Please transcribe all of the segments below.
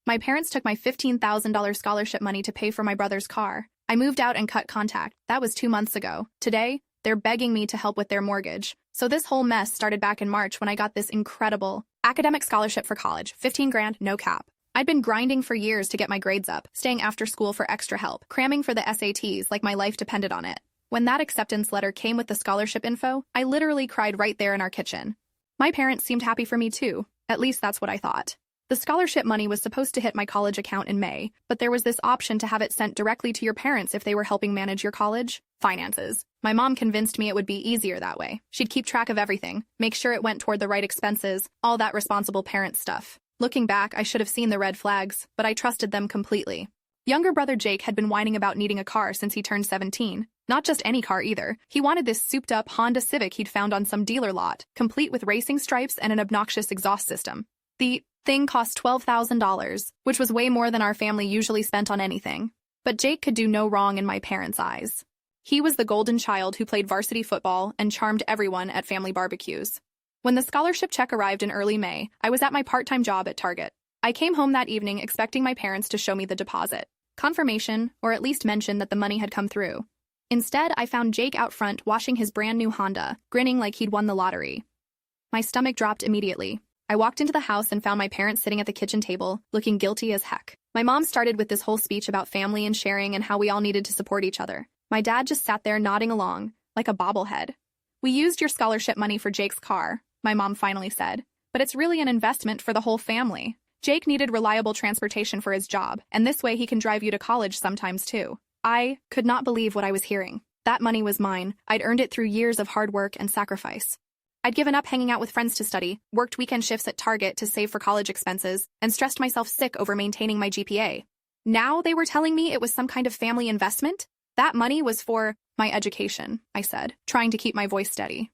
My parents took my $15,000 scholarship money to pay for my brother's car. I moved out and cut contact. That was 2 months ago. Today, they're begging me to help with their mortgage. So this whole mess started back in March when I got this incredible academic scholarship for college. 15 grand, no cap. I'd been grinding for years to get my grades up, staying after school for extra help, cramming for the SATs like my life depended on it. When that acceptance letter came with the scholarship info, I literally cried right there in our kitchen. My parents seemed happy for me too. At least that's what I thought. The scholarship money was supposed to hit my college account in May, but there was this option to have it sent directly to your parents if they were helping manage your college finances. My mom convinced me it would be easier that way. She'd keep track of everything, make sure it went toward the right expenses, all that responsible parent stuff. Looking back, I should have seen the red flags, but I trusted them completely. Younger brother Jake had been whining about needing a car since he turned 17. Not just any car either. He wanted this souped-up Honda Civic he'd found on some dealer lot, complete with racing stripes and an obnoxious exhaust system. The thing cost $12,000, which was way more than our family usually spent on anything. But Jake could do no wrong in my parents' eyes. He was the golden child who played varsity football and charmed everyone at family barbecues. When the scholarship check arrived in early May, I was at my part-time job at Target. I came home that evening expecting my parents to show me the deposit, confirmation, or at least mention that the money had come through. Instead, I found Jake out front washing his brand new Honda, grinning like he'd won the lottery. My stomach dropped immediately. I walked into the house and found my parents sitting at the kitchen table, looking guilty as heck. My mom started with this whole speech about family and sharing and how we all needed to support each other. My dad just sat there nodding along, like a bobblehead. "We used your scholarship money for Jake's car," my mom finally said, "but it's really an investment for the whole family. Jake needed reliable transportation for his job, and this way he can drive you to college sometimes too." I could not believe what I was hearing. That money was mine. I'd earned it through years of hard work and sacrifice. I'd given up hanging out with friends to study, worked weekend shifts at Target to save for college expenses, and stressed myself sick over maintaining my GPA. Now they were telling me it was some kind of family investment? That money was for my education, I said, trying to keep my voice steady.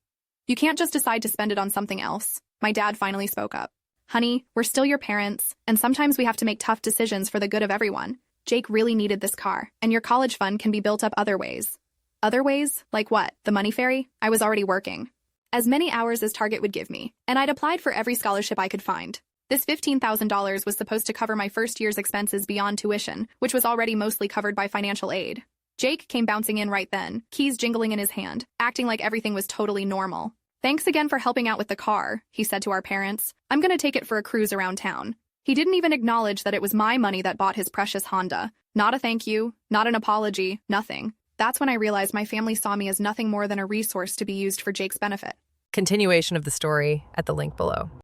"You can't just decide to spend it on something else." My dad finally spoke up. "Honey, we're still your parents, and sometimes we have to make tough decisions for the good of everyone. Jake really needed this car, and your college fund can be built up other ways." Other ways? Like what? The money fairy? I was already working. As many hours as Target would give me, and I'd applied for every scholarship I could find. This $15,000 was supposed to cover my first year's expenses beyond tuition, which was already mostly covered by financial aid. Jake came bouncing in right then, keys jingling in his hand, acting like everything was totally normal. "Thanks again for helping out with the car," he said to our parents. "I'm gonna take it for a cruise around town." He didn't even acknowledge that it was my money that bought his precious Honda. Not a thank you, not an apology, nothing. That's when I realized my family saw me as nothing more than a resource to be used for Jake's benefit. Continuation of the story at the link below.